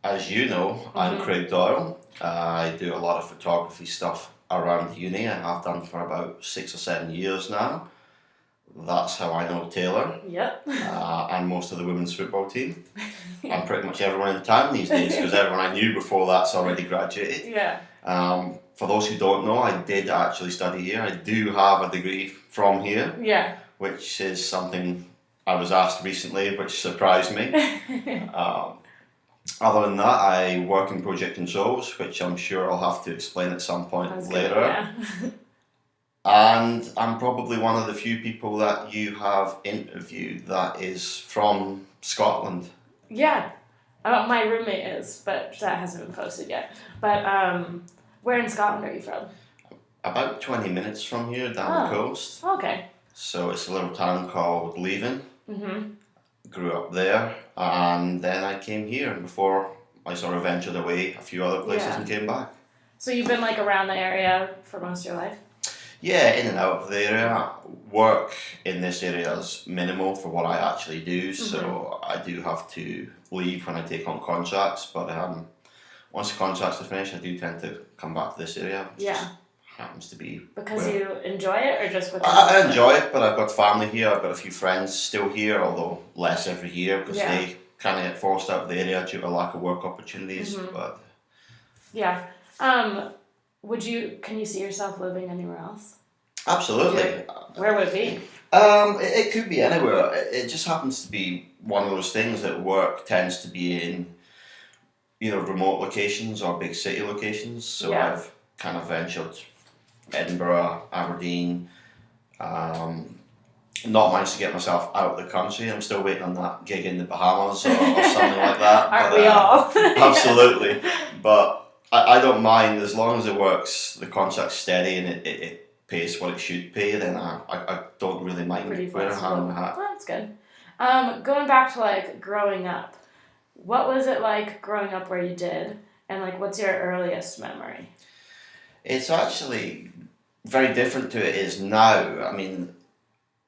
as you know, I'm Craig Doyle. I do a lot of photography stuff around uni. I have done for about 6 or 7 years now. That's how I know Taylor Yep. and most of the women's football team. And pretty much everyone in town these days, because everyone I knew before that's already graduated. Yeah. For those who don't know, I did actually study here. I do have a degree from here, Yeah. which is something I was asked recently, which surprised me. Other than that, I work in project controls, which I'm sure I'll have to explain at some point later. Yeah. And I'm probably one of the few people that you have interviewed that is from Scotland. Yeah. My roommate is, but that hasn't been posted yet. But where in Scotland are you from? About 20 minutes from here, down the coast. Okay. So it's a little town called Leven. Mm-hmm. Grew up there, and then I came here, and before I sort of ventured away a few other places and came back. So you've been like around the area for most of your life? Yeah, in and out of the area. Work in this area is minimal for what I actually do, so I do have to leave when I take on contracts, but once the contracts are finished, I do tend to come back to this area. Yeah. Happens to be because you enjoy it, or just because I enjoy it, but I've got family here. I've got a few friends still here, although less every year because they kind of get forced out of the area due to lack of work opportunities. But yeah, can you see yourself living anywhere else? Absolutely. Where would it be? It could be anywhere. It just happens to be one of those things that work tends to be in either remote locations or big city locations. So I've kind of ventured Edinburgh, Aberdeen, not managed to get myself out of the country. I'm still waiting on that gig in the Bahamas or something like that. Aren't we all? Absolutely. But I don't mind as long as it works, the contract's steady and it pays what it should pay, then I don't really mind wearing a hand in the hat. Well, that's good. Going back to like growing up, what was it like growing up where you did? And like what's your earliest memory? It's actually very different to it is now. I mean,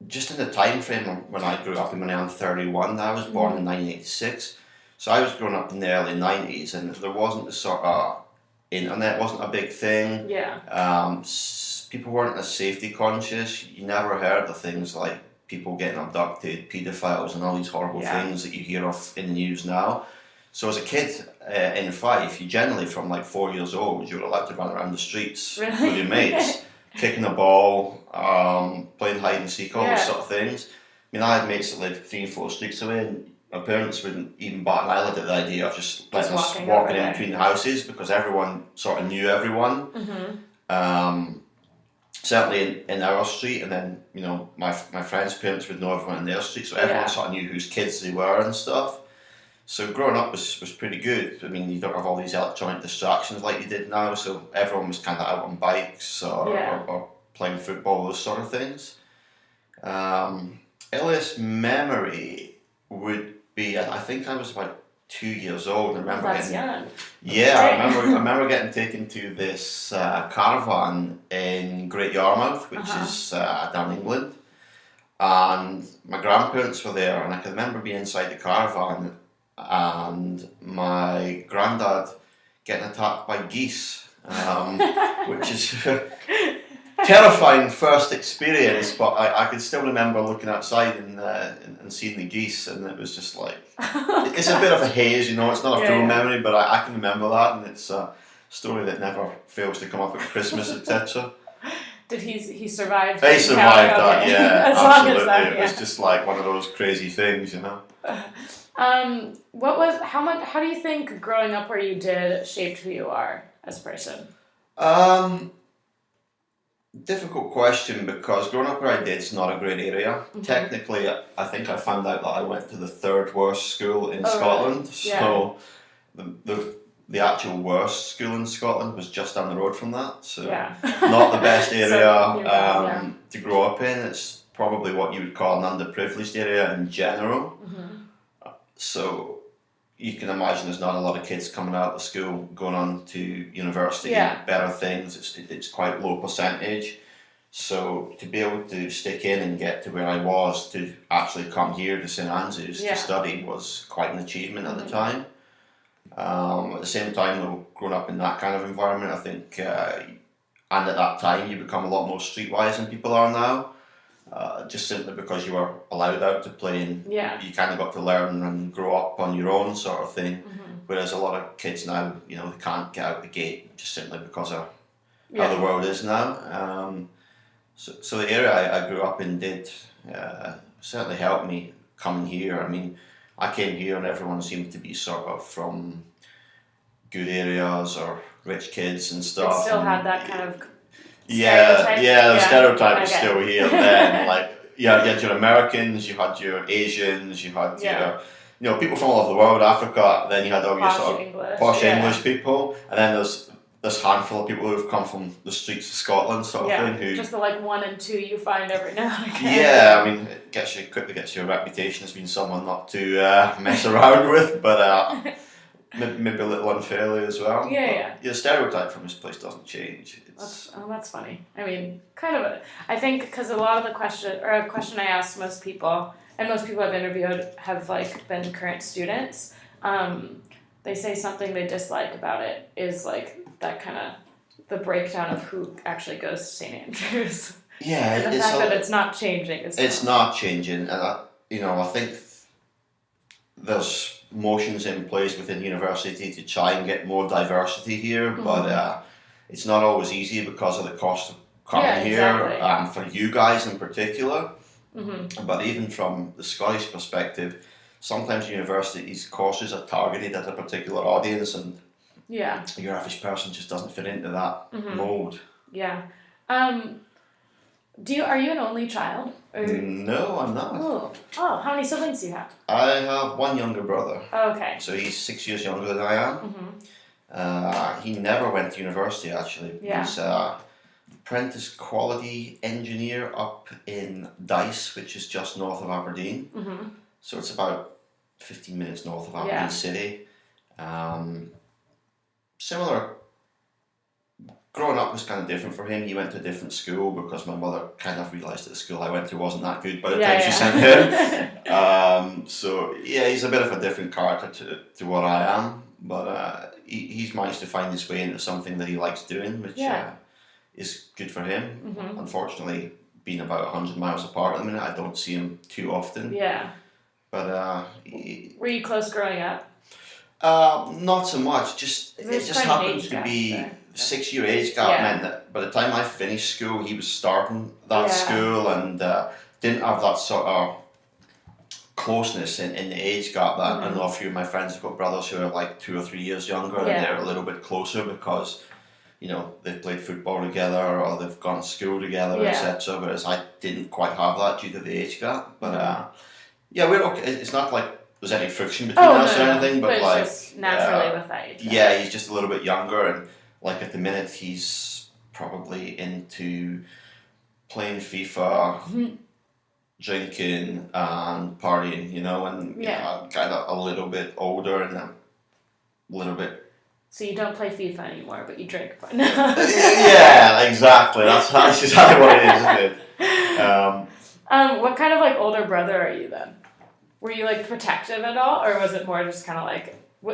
just in the time frame when I grew up, when I'm 31, I was born in 1986. So I was growing up in the early 90s, and there wasn't the sort of internet wasn't a big thing. Yeah. People weren't as safety conscious. You never heard of things like people getting abducted, paedophiles, and all these horrible things that you hear of in the news now. So as a kid in Fife, you generally from like 4 years old, you were allowed to run around the streets with your mates, kicking a ball, playing hide and seek, all those sort of things. I mean, I had mates that lived 3 and 4 streets away, and my parents wouldn't even bat an eyelid at the idea of just letting us walking in between the houses because everyone sort of knew everyone. Certainly in our street, and then my friends' parents would know everyone in their street, so everyone sort of knew whose kids they were and stuff. So growing up was pretty good. I mean, you don't have all these electronic distractions like you did now, so everyone was kind of out on bikes or playing football, those sort of things. Earliest memory would be, I think I was about 2 years old. I remember I remember getting taken to this caravan in Great Yarmouth, which is down England, and my grandparents were there, and I can remember being inside the caravan and my granddad getting attacked by geese, which is terrifying first experience, but I can still remember looking outside and seeing the geese, and it was just like, it's a bit of a haze, it's not a full memory, but I can remember that, and it's a story that never fails to come up at Christmas, etc. Did he survive? He survived that, yeah, as absolutely. Long as that, It was just like one of those crazy things, How do you think growing up where you did shaped who you are as a person? Difficult question, because growing up where I did is not a great area. Technically, I think I found out that I went to the third worst school in Scotland. Really? So the actual worst school in Scotland was just down the road from that. So not the best area to grow up in. It's probably what you would call an underprivileged area in general. So you can imagine there's not a lot of kids coming out of school going on to university, better things. It's quite low percentage. So to be able to stick in and get to where I was, to actually come here to St Andrews to study, was quite an achievement at the time. At the same time, though, growing up in that kind of environment, I think, and at that time, you become a lot more streetwise than people are now. Just simply because you were allowed out to play and you kind of got to learn and grow up on your own sort of thing. Whereas a lot of kids now, they can't get out the gate just simply because of how the world is now. So the area I grew up in did certainly help me coming here. I mean, I came here and everyone seemed to be sort of from good areas or rich kids and stuff. It still had that kind of stereotype? The stereotype is still here then. Like, you had your Americans, you had your Asians, you had your, people from all over the world, Africa, then you had all your sort of posh English people, and then there's this handful of people who've come from the streets of Scotland sort of thing. Who, just the 1 and 2 you find every now and again. Yeah, I mean, it quickly gets your reputation as being someone not to mess around with, but maybe a little unfairly as well. The stereotype from this place doesn't change. That's funny. I mean, kind of. I think because a lot of the question I ask most people, and most people I've interviewed have been current students. They say something they dislike about it is that kind of the breakdown of who actually goes to St. Andrews. Yeah, and the fact that it's not changing. It's not changing, and I think there's motions in place within the university to try and get more diversity here, but it's not always easy because of the cost of coming here, for you guys in particular. But even from the Scottish perspective, sometimes universities' courses are targeted at a particular audience, and your average person just doesn't fit into that mold. Yeah. Are you an only child? No, I'm not. Oh, how many siblings do you have? I have one younger brother. Oh, okay. So he's 6 years younger than I am. He never went to university, actually. He's apprentice quality engineer up in Dice, which is just north of Aberdeen. So it's about 15 minutes north of Aberdeen City. Similar. Growing up was kind of different for him. He went to a different school because my mother kind of realised that the school I went to wasn't that good by the time she sent him. So he's a bit of a different character to what I am, but he's managed to find his way into something that he likes doing, which is good for him. Unfortunately, being about 100 miles apart at the minute, I don't see him too often. Yeah. But were you close growing up? Not so much. It just happened to be 6-year age gap meant that by the time I finished school, he was starting that school and didn't have that sort of closeness in the age gap that I know a few of my friends have got brothers who are 2 or 3 years younger and they're a little bit closer because they've played football together or they've gone to school together, etc. Whereas I didn't quite have that due to the age gap. But we're okay. It's not like there's any friction between us or anything, but it's just naturally with age. Yeah, he's just a little bit younger, and at the minute he's probably into playing FIFA, drinking and partying, and kind of a little bit older and a little bit. So you don't play FIFA anymore, but you drink. Yeah, exactly. That's exactly what it is, isn't it? What kind of older brother are you then? Were you protective at all, or was it more just kind of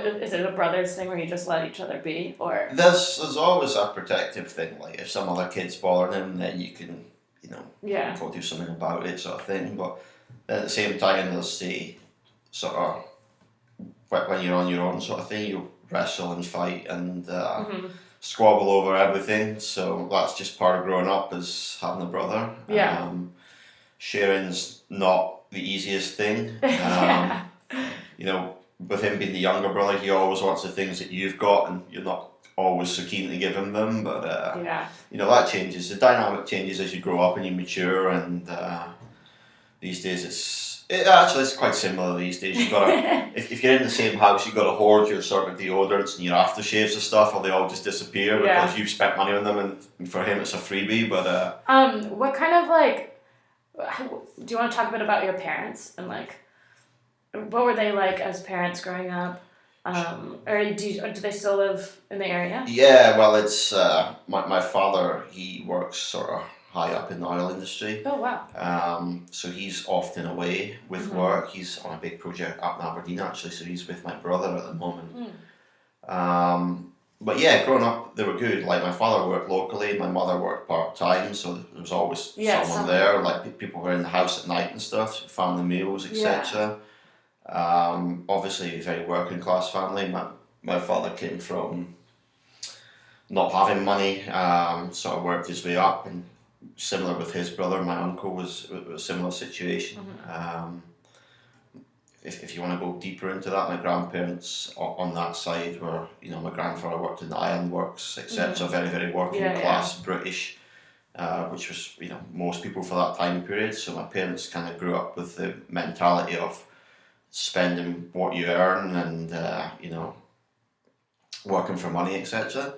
is it a brothers thing where you just let each other be, or? There's always a protective thing. If some other kid's bothering him, then you can, go do something about it, sort of thing. But at the same time, there's the sort of when you're on your own sort of thing, you wrestle and fight and squabble over everything. So that's just part of growing up, is having a brother. Sharing's not the easiest thing. With him being the younger brother, he always wants the things that you've got, and you're not always so keen to give him them. But that changes. The dynamic changes as you grow up and you mature. And these days, it's quite similar. These days, you got to if you're in the same house, you got to hoard your sort of deodorants and your aftershaves and stuff, or they all just disappear because you've spent money on them, and for him, it's a freebie. But what kind of do you want to talk a bit about your parents and what were they like as parents growing up? Or do they still live in the area? Yeah, well, it's my father. He works sort of high up in the oil industry. Oh wow. So he's often away with work. He's on a big project up in Aberdeen actually. So he's with my brother at the moment. But yeah, growing up, they were good. Like my father worked locally, my mother worked part-time, so there was always someone there. Like people were in the house at night and stuff, family meals, etc. Obviously, a very working class family. My father came from not having money, sort of worked his way up, and similar with his brother. My uncle was a similar situation. If you want to go deeper into that, my grandparents on that side were, my grandfather worked in the ironworks, etc. Very, very working class British, which was, most people for that time period. So my parents kind of grew up with the mentality of spending what you earn and, working for money, etc.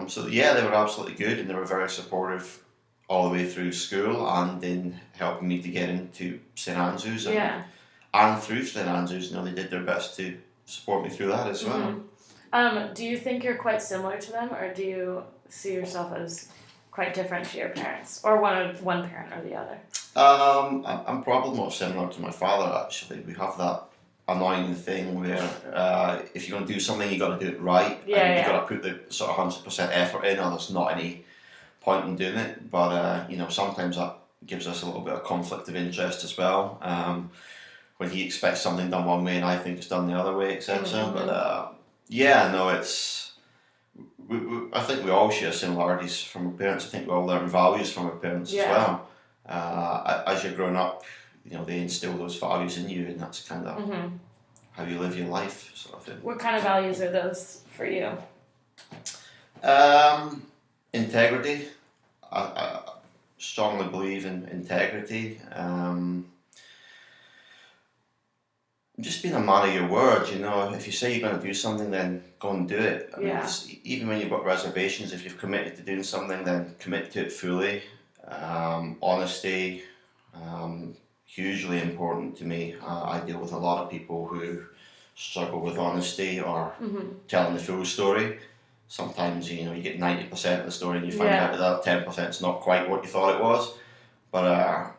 So yeah, they were absolutely good, and they were very supportive all the way through school and in helping me to get into St Andrews. And through St Andrews, they did their best to support me through that as well. Do you think you're quite similar to them, or do you see yourself as quite different to your parents, or one parent or the other? I'm probably more similar to my father, actually. We have that annoying thing where if you're going to do something, you got to do it right. And you got to put the sort of 100% effort in, or there's not any point in doing it. But sometimes that gives us a little bit of conflict of interest as well. When he expects something done one way and I think it's done the other way, etc. But it's. I think we all share similarities from our parents. I think we all learn values from our parents as well. As you're growing up, they instill those values in you, and that's kind of how you live your life, sort of thing. What kind of values are those for you? Integrity. I strongly believe in integrity. Just being a man of your word, if you say you're going to do something, then go and do it. I mean, even when you've got reservations, if you've committed to doing something, then commit to it fully. Honesty, hugely important to me. I deal with a lot of people who struggle with honesty or telling the full story. Sometimes, you get 90% of the story and you find out that 10% is not quite what you thought it was. But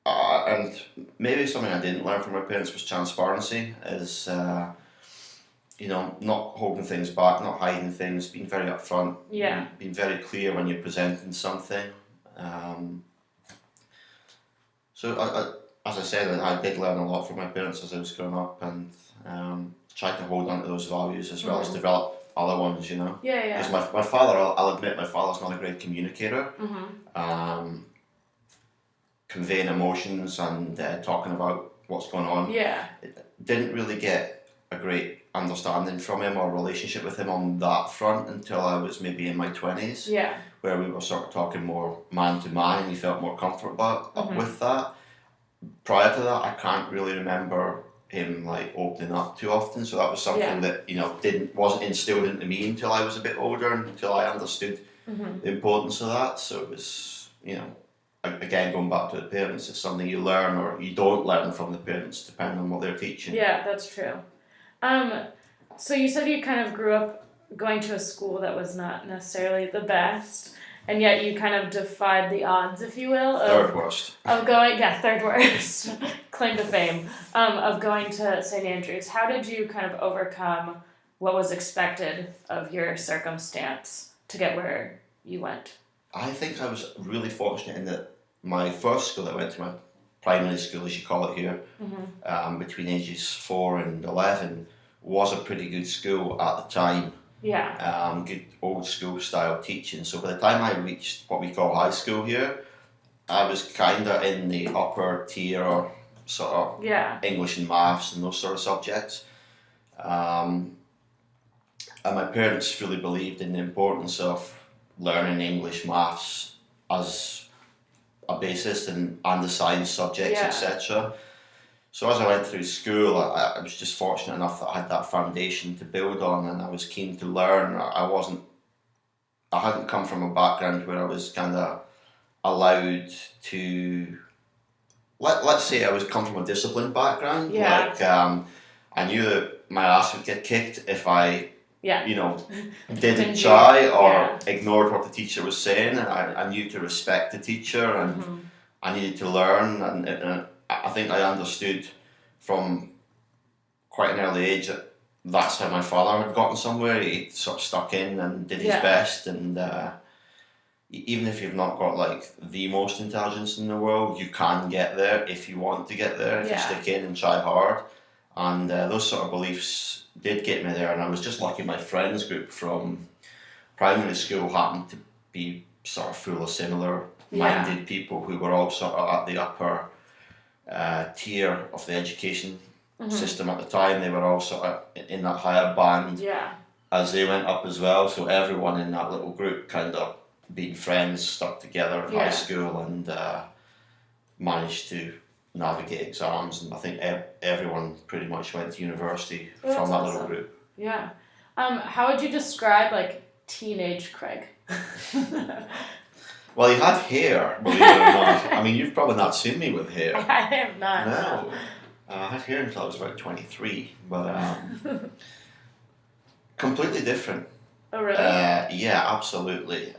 and maybe something I didn't learn from my parents was transparency, is not holding things back, not hiding things, being very upfront, being very clear when you're presenting something. So as I said, I did learn a lot from my parents as I was growing up, and tried to hold on to those values as well as develop other ones, Because my father, I'll admit, my father's not a great communicator. Conveying emotions and talking about what's going on. Didn't really get a great understanding from him or relationship with him on that front until I was maybe in my 20s. Where we were sort of talking more man to man, and he felt more comfortable with that. Prior to that, I can't really remember him like opening up too often, so that was something that wasn't instilled into me until I was a bit older, and until I understood the importance of that. So it was, again, going back to the parents, it's something you learn or you don't learn from the parents, depending on what they're teaching. Yeah, that's true. So you said you kind of grew up going to a school that was not necessarily the best, and yet you kind of defied the odds, if you will. Third worst. Third worst. Claim to fame. Of going to St. Andrews. How did you kind of overcome what was expected of your circumstance to get where you went? I think I was really fortunate in that my first school I went to, my primary school as you call it here, between ages 4 and 11, was a pretty good school at the time. Good old school style teaching. So by the time I reached what we call high school here, I was kind of in the upper tier, sort of English and maths and those sort of subjects. And my parents fully believed in the importance of learning English, maths as a basis and the science subjects, etc. So as I went through school, I was just fortunate enough that I had that foundation to build on, and I was keen to learn. I hadn't come from a background where I was kind of allowed to, let's say I was come from a disciplined background. I knew that my ass would get kicked if I didn't try or ignored what the teacher was saying, and I knew to respect the teacher, and I needed to learn, and I think I understood from quite an early age that that's how my father had gotten somewhere. He sort of stuck in and did his best, and even if you've not got like the most intelligence in the world, you can get there if you want to get there, if you stick in and try hard. And those sort of beliefs did get me there, and I was just lucky my friends group from primary school happened to be sort of full of similar minded people who were all sort of at the upper tier of the education system at the time. They were all sort of in that higher band as they went up as well, so everyone in that little group kind of being friends, stuck together in high school, and managed to navigate exams, and I think everyone pretty much went to university from that little group. Yeah. How would you describe like teenage Craig? Well, he had hair, believe it or not. I mean, you've probably not seen me with hair. I have not. No. I had hair until I was about 23, but completely different. Oh, really? Yeah, absolutely.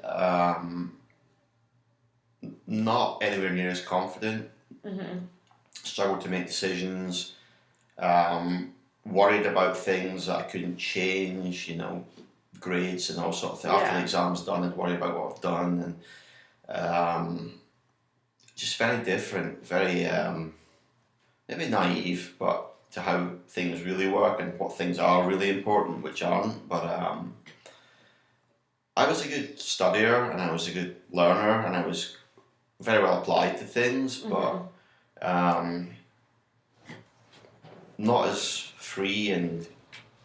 Not anywhere near as confident. Struggled to make decisions. Worried about things that I couldn't change, you know, grades and all sorts of things. After the exam's done, I'd worry about what I've done, and just very different, very maybe naive, but to how things really work and what things are really important, which aren't. But I was a good studier, and I was a good learner, and I was very well applied to things, but not as free and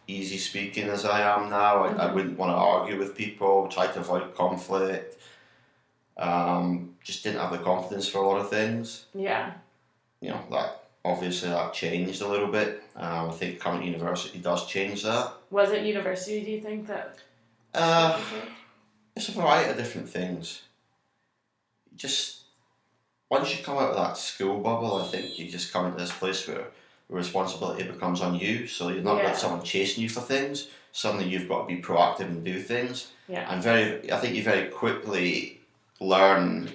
easy speaking as I am now. I wouldn't want to argue with people, try to avoid conflict. Just didn't have the confidence for a lot of things. Yeah. You know, that changed a little bit. I think coming to university does change that. Was it university, do you think, that? It's a variety of different things. Just once you come out of that school bubble, I think you just come into this place where the responsibility becomes on you. So you're not got someone chasing you for things. Suddenly you've got to be proactive and do things. Yeah. And I think you very quickly learn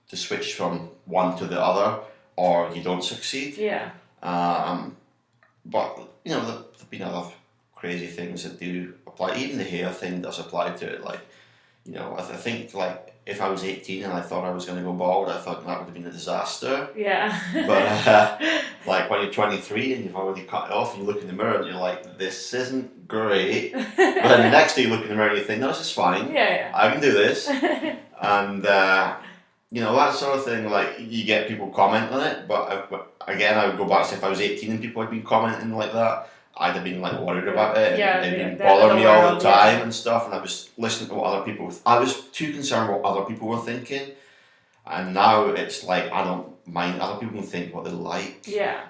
to switch from one to the other, or you don't succeed. Yeah. But you know, there've been other crazy things that do apply. Even the hair thing does apply to it. Like, you know, I think like if I was 18 and I thought I was going to go bald, I thought that would have been a disaster. Yeah. But like when you're 23 and you've already cut it off, and you look in the mirror and you're like, this isn't great. But then the next day you look in the mirror and you think, no, this is fine. Yeah. I can do this. And you know, that sort of thing. Like, you get people comment on it, but again, I would go back to if I was 18 and people had been commenting like that, I'd have been like worried about it, and it'd been bothering me all the time and stuff, and I was listening to what other people. I was too concerned what other people were thinking, and now it's like I don't mind other people can think what they like. Yeah.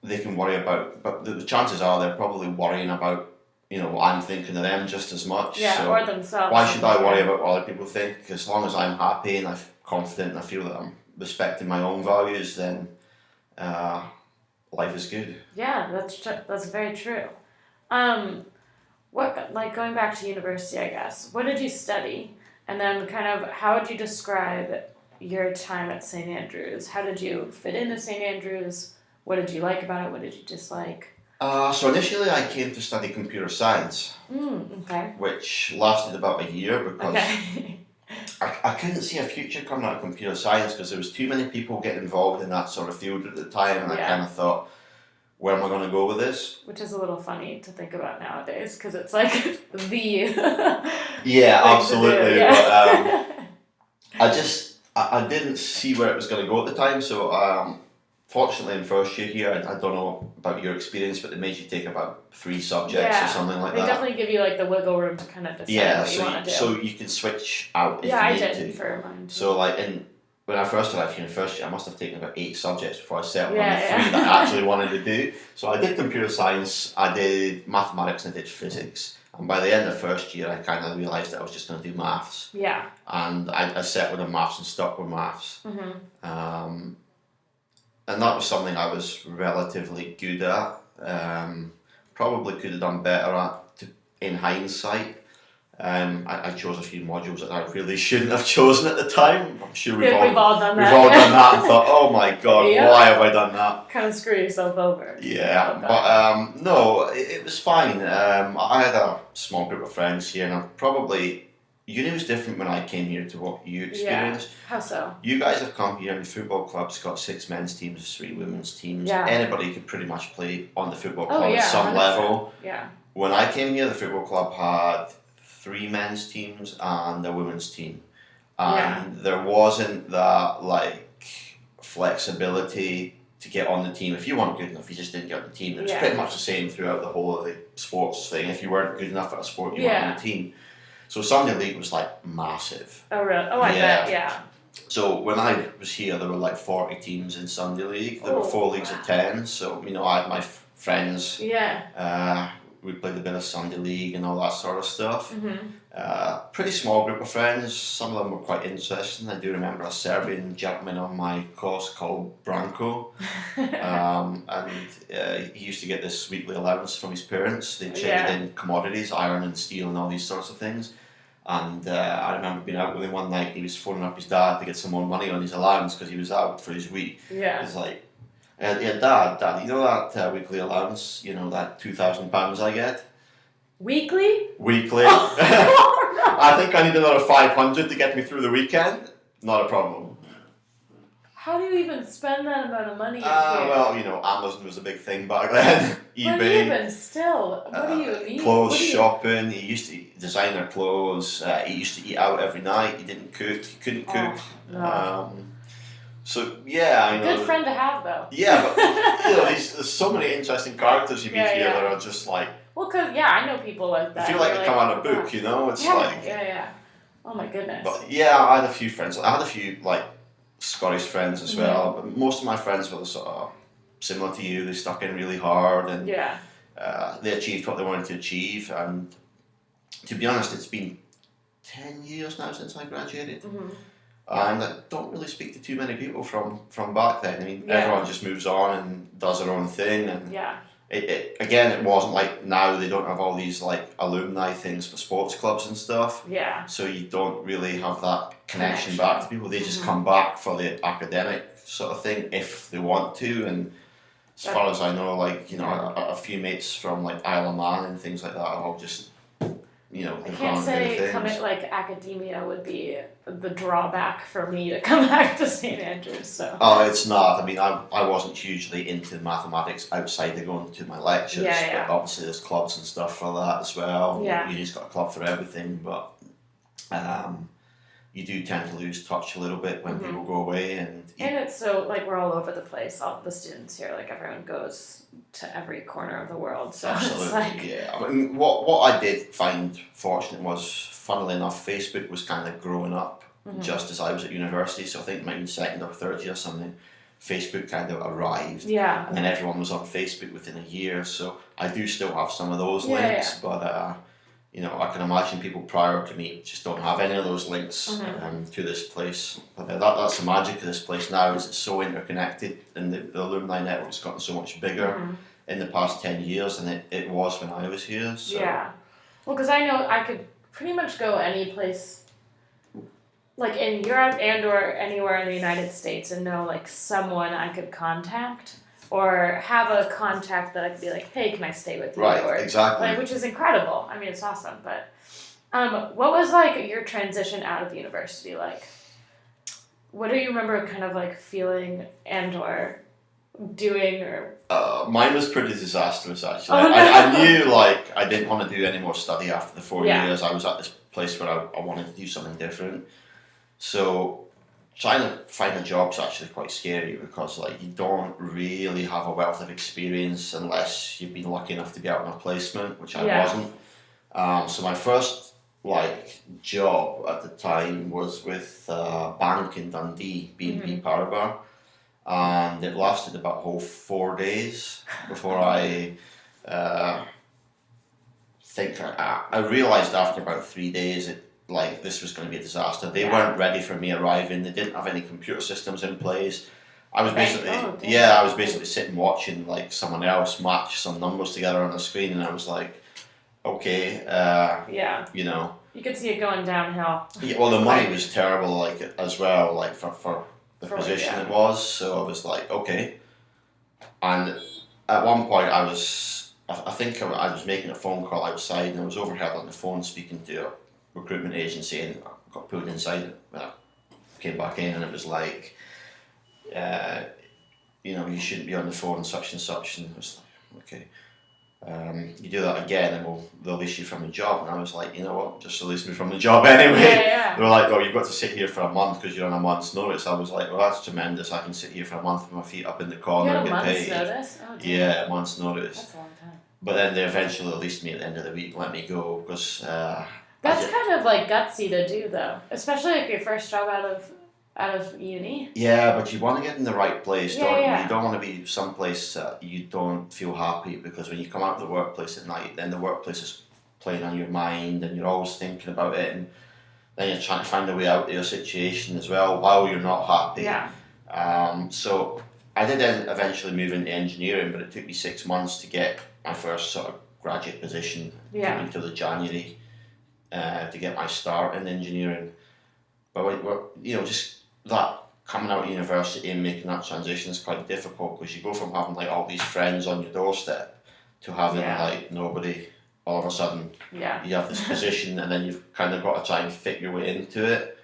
They can worry about, but the chances are they're probably worrying about, you know, what I'm thinking of them just as much. Yeah, so or themselves. Why should I worry about what other people think? As long as I'm happy and I'm confident and I feel that I'm respecting my own values, then life is good. Yeah, that's very true. What, like, going back to university, I guess, what did you study? And then kind of how would you describe your time at St. Andrews? How did you fit into St. Andrews? What did you like about it? What did you dislike? So initially I came to study computer science, which lasted about a year because I couldn't see a future coming out of computer science because there was too many people getting involved in that sort of field at the time, and I kind of thought, where am I going to go with this? Which is a little funny to think about nowadays because it's like yeah, absolutely. Yeah. But I didn't see where it was going to go at the time, so fortunately in first year here, I don't know about your experience, but they made you take about 3 subjects or something like that. They definitely give you like the wiggle room to kind of decide what you want to do. So you can switch out if you need to. Yeah, I did for mine too. So like when I first arrived here in first year, I must have taken about 8 subjects before I settled on the 3 that I actually wanted to do. So I did computer science, I did mathematics, and I did physics. And by the end of first year, I kind of realised that I was just going to do maths. Yeah. And I settled on maths and stuck with maths. Mm-hmm. And that was something I was relatively good at. Probably could have done better at in hindsight. I chose a few modules that I really shouldn't have chosen at the time. I'm sure we've all done that. We've all done that and thought, oh my god, why have I done that? Kind of screw yourself over. Yeah, but no, it was fine. I had a small group of friends here, and uni was different when I came here to what you experienced. Yeah. How so? You guys have come here, and the football club's got 6 men's teams, 3 women's teams. Yeah. Anybody could pretty much play on the football club at 100%. some level. Yeah. When I came here, the football club had 3 men's teams and a women's team. And there wasn't that, like, flexibility to get on the team. If you weren't good enough, you just didn't get on the team. It was pretty much the same throughout the whole of the sports thing. If you weren't good enough at a sport, you weren't on the team. So Sunday League was like massive. Oh really? Oh, I bet. Yeah. So when I was here, there were like 40 teams in Sunday League. There were 4 leagues of 10. So I had my friends. Yeah. We played a bit of Sunday League and all that sort of stuff. Mm-hmm. Pretty small group of friends. Some of them were quite interesting. I do remember a Serbian gentleman on my course called Branko. He used to get this weekly allowance from his parents. They traded in commodities, iron and steel and all these sorts of things. And I remember being out with him one night. He was phoning up his dad to get some more money on his allowance because he was out for his week. Yeah. He's like, Dad, you know that weekly allowance, that £2,000 I get? Weekly? Weekly. Oh, no. I think I need another 500 to get me through the weekend. Not a problem. How do you even spend that amount of money? Well, Amazon was a big thing back then. eBay. But even still, what do you mean? Clothes shopping. He used to design their clothes. He used to eat out every night. He didn't cook. He couldn't cook. No. So yeah, good friend to have though. Yeah, but there's so many interesting characters you meet here that are just like. Well, cause I know people like that. I feel like they come out of a book, It's like. Yeah. Oh my goodness. But yeah, I had a few friends. I had a few like Scottish friends as well. But most of my friends were sort of similar to you. They stuck in really hard and they achieved what they wanted to achieve. And to be honest, it's been 10 years now since I graduated. Mm-hmm. And I don't really speak to too many people from back then. I mean, everyone just moves on and does their own thing. And it wasn't like now they don't have all these like alumni things for sports clubs and stuff. Yeah. So you don't really have that connection back to people. They just come back for the academic sort of thing if they want to. And as far as I know, like, a few mates from like Isle of Man and things like that are all just, I can't say academia would be the drawback for me to come back to St. Andrews. So. Oh, it's not. I mean, I wasn't hugely into mathematics outside of going to my lectures. But obviously there's clubs and stuff for that as well. Yeah. Uni's got a club for everything, but you do tend to lose touch a little bit when people go away. And it's so, like, we're all over the place. All the students here, like, everyone goes to every corner of the world. So absolutely, it's like... yeah. I mean, what I did find fortunate was, funnily enough, Facebook was kind of growing up just as I was at university. So I think maybe second or third year or something, Facebook kind of arrived. Yeah. And then everyone was on Facebook within a year. So I do still have some of those links, but... I can imagine people prior to me just don't have any of those links to this place. But that's the magic of this place now, is it's so interconnected, and the alumni network's gotten so much bigger in the past 10 years than it was when I was here. So. Yeah. Well, because I know I could pretty much go any place, like in Europe and or anywhere in the United States, and know like someone I could contact. Or have a contact that I could be like, hey, can I stay with you? Right, or, exactly. Like, which is incredible. I mean, it's awesome. But what was like your transition out of university like? What do you remember kind of like feeling and or doing or? Mine was pretty disastrous actually. Oh, no. I knew like I didn't want to do any more study after the 4 years. I was at this place where I wanted to do something different. So trying to find a job is actually quite scary because like you don't really have a wealth of experience unless you've been lucky enough to be out on a placement, which I wasn't. So my first like job at the time was with a bank in Dundee, BNP Paribas, and it lasted about a whole 4 days before I think I realised after about 3 days like this was going to be a disaster. They weren't ready for me arriving. They didn't have any computer systems in place. I was basically sitting watching like someone else match some numbers together on the screen, and I was like, okay, You could see it going downhill. Yeah, well, the money was terrible, like, as well, like, for the position it was, so I was like, okay. And at one point I think I was making a phone call outside, and I was overheard on the phone speaking to a recruitment agency, and I got pulled inside when I came back in, and it was like, you shouldn't be on the phone, such and such, and I was like, okay. You do that again and they'll release you from the job. And I was like, you know what, just release me from the job anyway. Yeah. They were like, oh, you've got to sit here for a month because you're on a month's notice. I was like, well, that's tremendous. I can sit here for a month with my feet up in the corner and get paid. You had a month's notice? Oh, yeah, a month's notice. That's a long time. But then they eventually released me at the end of the week and let me go because... that's kind of like gutsy to do though, especially like your first job out of uni. Yeah, but you want to get in the right place, don't you? You don't want to be someplace you don't feel happy, because when you come out of the workplace at night, then the workplace is playing on your mind and you're always thinking about it, and then you're trying to find a way out of your situation as well while you're not happy. Yeah. So I did eventually move into engineering, but it took me 6 months to get my first sort of graduate position. Yeah. Until the January to get my start in engineering. But just that coming out of university and making that transition is quite difficult, because you go from having like all these friends on your doorstep to having like nobody. All of a sudden, you have this position, and then you've kind of got to try and fit your way into it.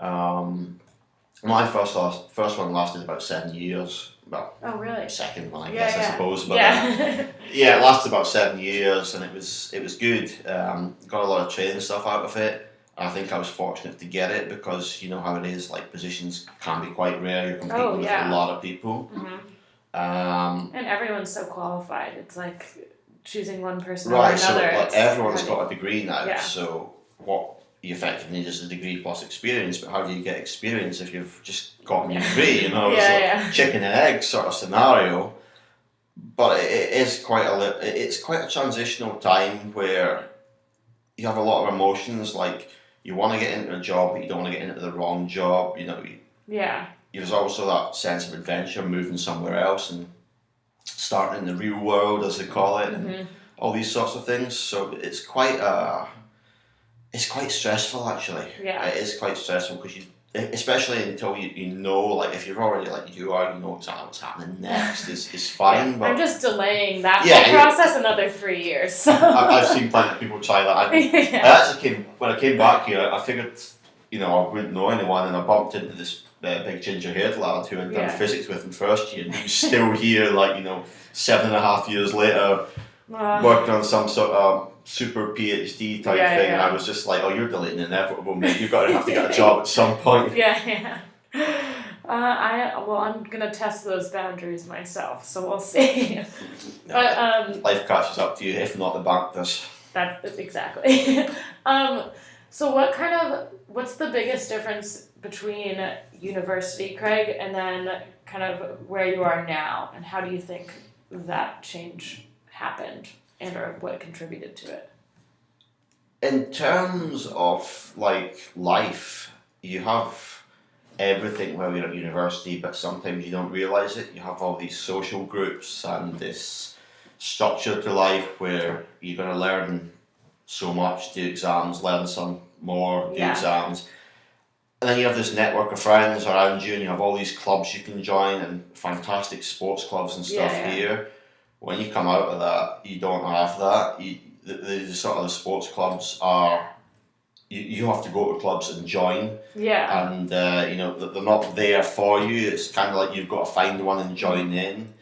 My first one lasted about 7 years. Well, oh really? Second one, I guess, I suppose. But yeah, it lasted about 7 years, and it was good. Got a lot of training stuff out of it. I think I was fortunate to get it, because you know how it is, like positions can be quite rare. You're competing with a lot of people. Mm-hmm. And everyone's so qualified. It's like choosing one person or right, another. So like, everyone's got a degree now. Yeah. So what you effectively need is a degree plus experience. But how do you get experience if you've just gotten your degree? You know, it's a chicken and egg sort of scenario. But it's quite a transitional time where you have a lot of emotions, like you want to get into a job, but you don't want to get into the wrong job. You know. There's also that sense of adventure, moving somewhere else and starting in the real world, as they call it, and all these sorts of things. So it's quite stressful, actually. Yeah. It is quite stressful, because especially until you know, like if you're already like you know exactly what's happening next is fine. But I'm just delaying that whole process another 3 years. So. I've seen plenty of people try that. I actually when I came back here, I figured, I wouldn't know anyone, and I bumped into this big ginger-haired lad who had done physics with in first year, and he was still here, like 7.5 years later, working on some sort of super PhD type thing. And I was just like, oh, you're delaying the inevitable, mate. You've got to have to get a job at some point. I'm gonna test those boundaries myself, so we'll see. But life catches up to you, if not the bank does. That's exactly. So what's the biggest difference between university, Craig, and then kind of where you are now, and how do you think that change happened, and or what contributed to it? In terms of like life, you have everything while you're at university, but sometimes you don't realise it. You have all these social groups and this structure to life where you're going to learn so much, do exams, learn some more, do exams. And then you have this network of friends around you, and you have all these clubs you can join, and fantastic sports clubs and stuff here. When you come out of that, you don't have that. The sort of the sports clubs are, you have to go to clubs and join. Yeah. And they're not there for you. It's kind of like you've got to find one and join in.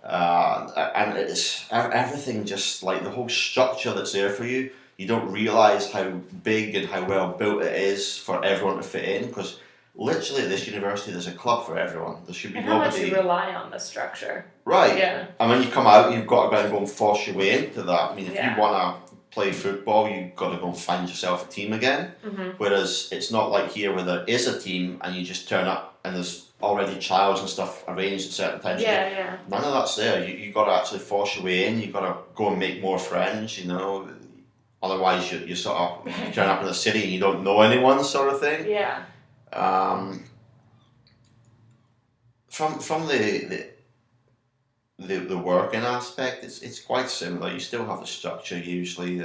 And it's everything, just like the whole structure that's there for you. You don't realise how big and how well built it is for everyone to fit in, because literally at this university there's a club for everyone. There should be nobody. How much you rely on the structure. Right. Yeah. And when you come out, you've got to go and force your way into that. I mean, if you want to play football, you've got to go and find yourself a team again. Whereas it's not like here where there is a team and you just turn up and there's already trials and stuff arranged at certain times. None of that's there. You've got to actually force your way in. You've got to go and make more friends, Otherwise, you sort of turn up in the city and you don't know anyone, sort of thing. Yeah. From the working aspect, it's quite similar. You still have the structure usually.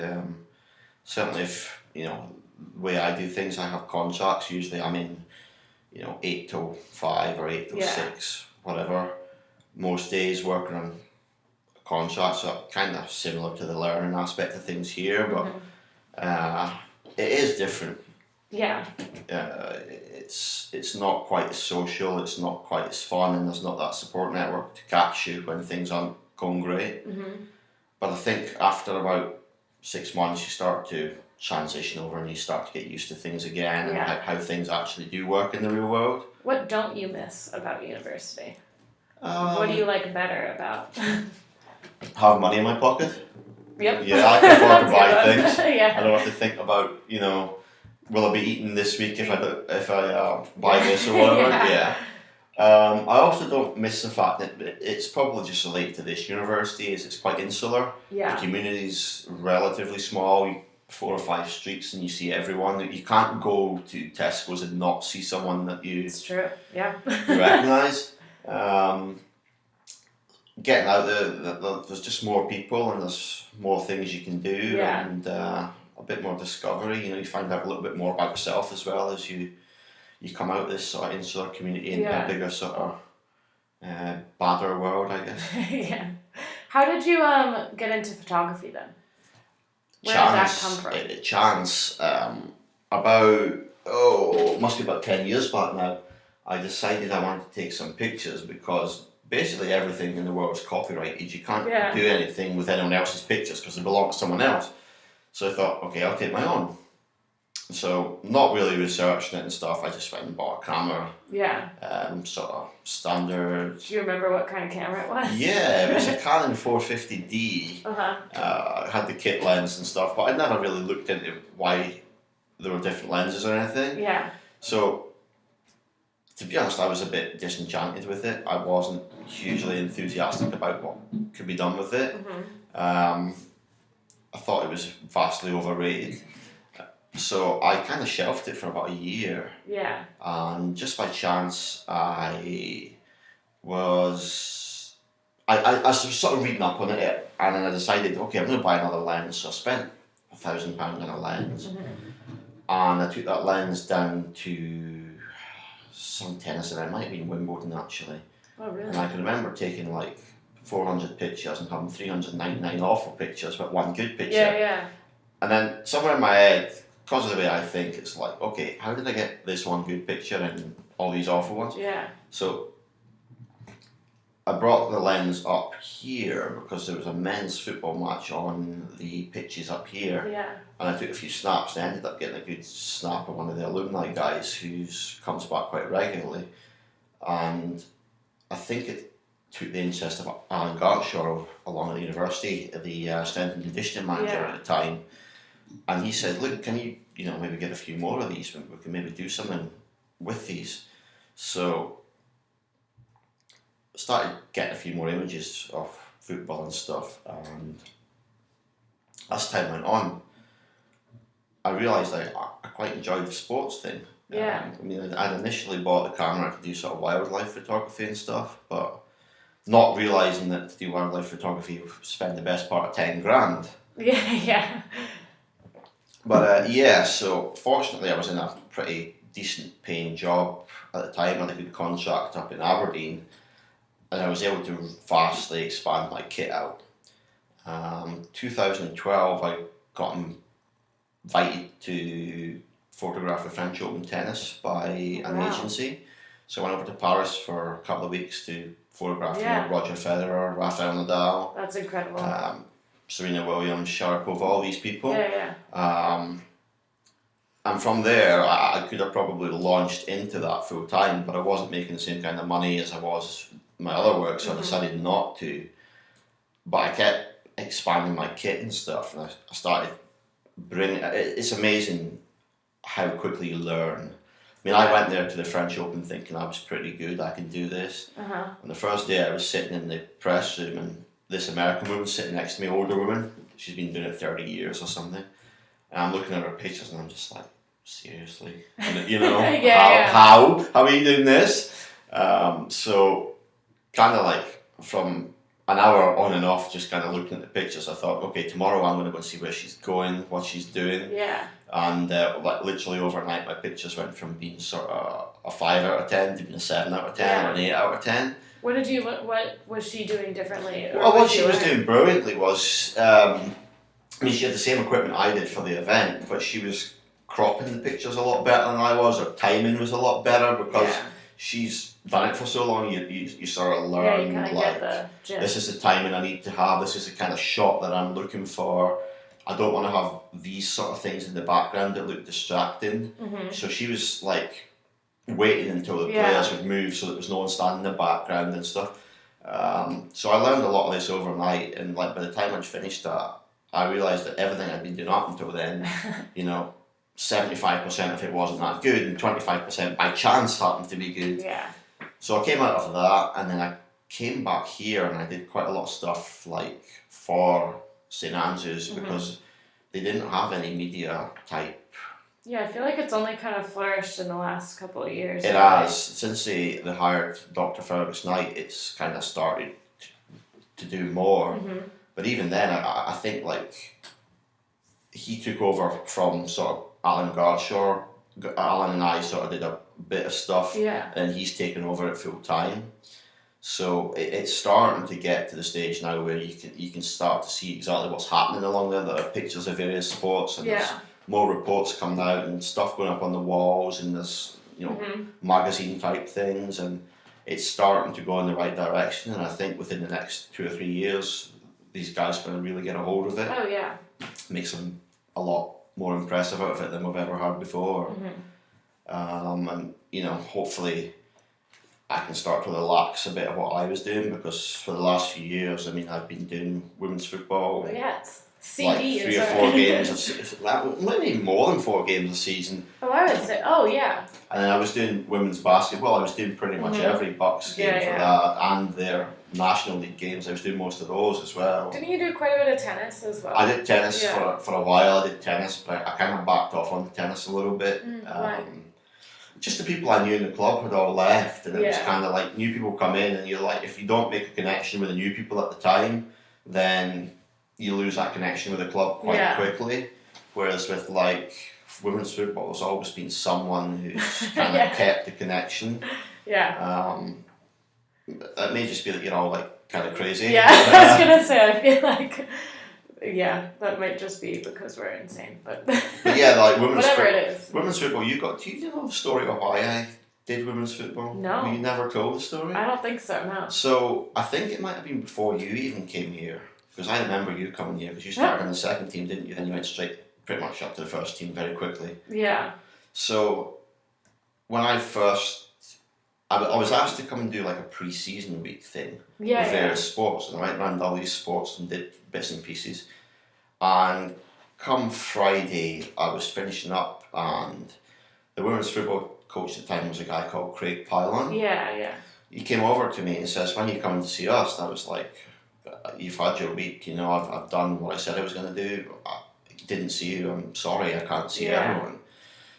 Certainly, if you know, the way I do things, I have contracts. Usually I'm in, 8 till 5 or 8 till 6, whatever. Most days working on contracts, so kind of similar to the learning aspect of things here, but it is different. Yeah. It's not quite as social, it's not quite as fun, and there's not that support network to catch you when things aren't going great. But I think after about 6 months, you start to transition over and you start to get used to things again and how things actually do work in the real world. What don't you miss about university? What do you like better about? Have money in my pocket. Yep. Yeah, I can afford to buy things. Yeah. I don't have to think about, will I be eating this week if I buy this or whatever. Yeah. I also don't miss the fact that it's probably just related to this university, is it's quite insular. Yeah. The community's relatively small, 4 or 5 streets, and you see everyone. You can't go to Tesco's and not see someone that you It's true. Yeah. recognise. Getting out there, there's just more people and there's more things you can do, and a bit more discovery. You find out a little bit more about yourself as well as you come out of this sort of insular community into a bigger sort of badder world, I guess. Yeah. How did you get into photography then? Where did that come from? Chance. About must be about 10 years back now, I decided I wanted to take some pictures because basically everything in the world is copyrighted. You can't do anything with anyone else's pictures because they belong to someone else. So I thought, okay, I'll take my own. So not really researching it and stuff, I just went and bought a camera. Yeah. Sort of standard. Do you remember what kind of camera it was? Yeah, it was a Canon 450D. I had the kit lens and stuff, but I never really looked into why there were different lenses or anything. Yeah. So, to be honest, I was a bit disenchanted with it. I wasn't hugely enthusiastic about what could be done with it. I thought it was vastly overrated. So I kind of shelved it for about a year. Yeah. And just by chance, I was sort of reading up on it, and then I decided, okay, I'm going to buy another lens. So I spent £1,000 on a lens, and I took that lens down to some tennis event. It might have been Wimbledon actually. Oh really? And I can remember taking like 400 pictures and having 399 awful pictures, but one good picture. Yeah. And then somewhere in my head, because of the way I think, it's like, okay, how did I get this one good picture and all these awful ones? Yeah. So I brought the lens up here because there was a men's football match on the pitches up here. Yeah. And I took a few snaps and I ended up getting a good snap of one of the alumni guys who comes back quite regularly. And I think it took the interest of Alan Gartshaw along at the university, the strength and conditioning manager at the time. And he said, look, can you, maybe get a few more of these? We can maybe do something with these. So I started getting a few more images of football and stuff. And as time went on, I realised I quite enjoyed the sports thing. Yeah. I'd initially bought the camera to do sort of wildlife photography and stuff, but not realising that to do wildlife photography, you spend the best part of 10 grand. Yeah. But so fortunately I was in a pretty decent paying job at the time. I had a good contract up in Aberdeen, and I was able to vastly expand my kit out. 2012 I got invited to photograph the French Open tennis by an agency. So I went over to Paris for a couple of weeks to photograph Roger Federer, Rafael Nadal. That's incredible. Serena Williams, Sharapova, all these people. Yeah. And from there, I could have probably launched into that full time, but I wasn't making the same kind of money as I was my other work, so I decided not to. But I kept expanding my kit and stuff, and I started bringing. It's amazing how quickly you learn. I went there to the French Open thinking I was pretty good, I can do this. And the first day I was sitting in the press room, and this American woman sitting next to me, older woman, she's been doing it 30 years or something. And I'm looking at her pictures and I'm just like, seriously? How are you doing this? So kind of like from an hour on and off just kind of looking at the pictures. I thought, okay, tomorrow I'm going to go and see where she's going, what she's doing. Yeah. And like literally overnight, my pictures went from being sort of a 5 out of 10 to being a 7 out of 10 or an 8 out of 10. What was she doing differently? Well, what she was doing brilliantly was, I mean, she had the same equipment I did for the event, but she was cropping the pictures a lot better than I was. Her timing was a lot better because she's done it for so long. You sort of learn, like, this is the timing I need to have, this is the kind of shot that I'm looking for. I don't want to have these sort of things in the background that look distracting. Mm-hmm. So she was like waiting until the players would move so there was no one standing in the background and stuff. So I learned a lot of this overnight, and like by the time I'd finished that, I realised that everything I'd been doing up until then, 75% of it wasn't that good, and 25% by chance happened to be good. Yeah. So I came out of that, and then I came back here and I did quite a lot of stuff like for St Andrews because they didn't have any media type. Yeah, I feel like it's only kind of flourished in the last couple of years. It has. Since they hired Dr. Fergus Knight, it's kind of started to do more. Mm-hmm. But even then, I think like he took over from sort of Alan Gartshaw. Alan and I sort of did a bit of stuff, and he's taken over it full time. So it's starting to get to the stage now where you can start to see exactly what's happening along there. There are pictures of various sports, and there's more reports coming out and stuff going up on the walls, and there's magazine type things, and it's starting to go in the right direction. And I think within the next 2 or 3 years, these guys are going to really get a hold of it. Oh yeah, makes them a lot more impressive out of it than we've ever had before. And hopefully I can start to relax a bit of what I was doing, because for the last few years, I mean, I've been doing women's football. Oh, yes. CD, like 3 or 4 games, maybe more than 4 games a season. Oh, I would say, yeah. And then I was doing women's basketball. I was doing pretty much every Bucks game for that, and their National League games. I was doing most of those as well. Didn't you do quite a bit of tennis as well? I did tennis for a while. I did tennis, but I kind of backed off on tennis a little bit. Just the people I knew in the club had all left, and it was kind of like new people come in, and you're like, if you don't make a connection with the new people at the time, then you lose that connection with the club quite quickly. Whereas with like women's football, there's always been someone who's kind of kept the connection. Yeah. That may just be that you're all like kind of crazy. Yeah, I was gonna say, I feel like. Yeah, that might just be because we're insane, but yeah, like women's whatever it is. Women's football, do you know the story of why I did women's football? No. Were you never told the story? I don't think so, no. So I think it might have been before you even came here, because I remember you coming here, because you started on the second team, didn't you? Then you went straight pretty much up to the first team very quickly. Yeah. So when I first, I was asked to come and do like a pre-season week thing with various sports, and I went around all these sports and did bits and pieces. And come Friday, I was finishing up, and the women's football coach at the time was a guy called Craig Pylon. Yeah. He came over to me and says, "When are you coming to see us?" And I was like, "You've had your week, I've done what I said I was going to do. I didn't see you, I'm sorry, I can't see everyone."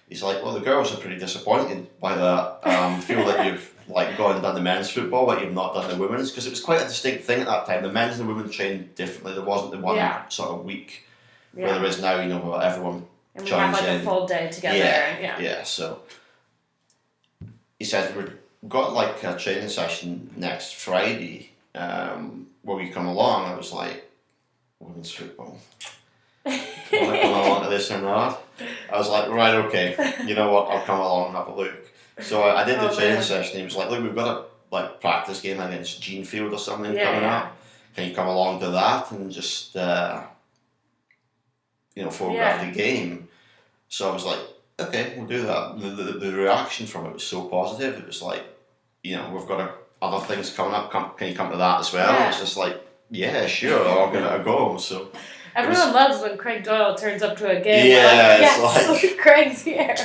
He's like, "Well, the girls are pretty disappointed by that. Feel that you've like gone and done the men's football, but you've not done the women's," because it was quite a distinct thing at that time. The men's and the women trained differently. There wasn't the one sort of week where there is now. Where everyone and we have like a full day together. Yeah. So he said, "We've got like a training session next Friday. Will you come along?" I was like, "Women's football." Will I come along to this or not? I was like, right, okay, you know what, I'll come along and have a look. So I did the training session. He was like, "Look, we've got a practice game against Genefield or something coming up. Can you come along to that and just photograph the game?" So I was like, okay, we'll do that. The reaction from it was so positive. It was like, we've got other things coming up. Can you come to that as well? It's just like, yeah, sure, I'll give it a go. So everyone loves when Craig Doyle turns up to a game. Yeah, it's like Craig's here.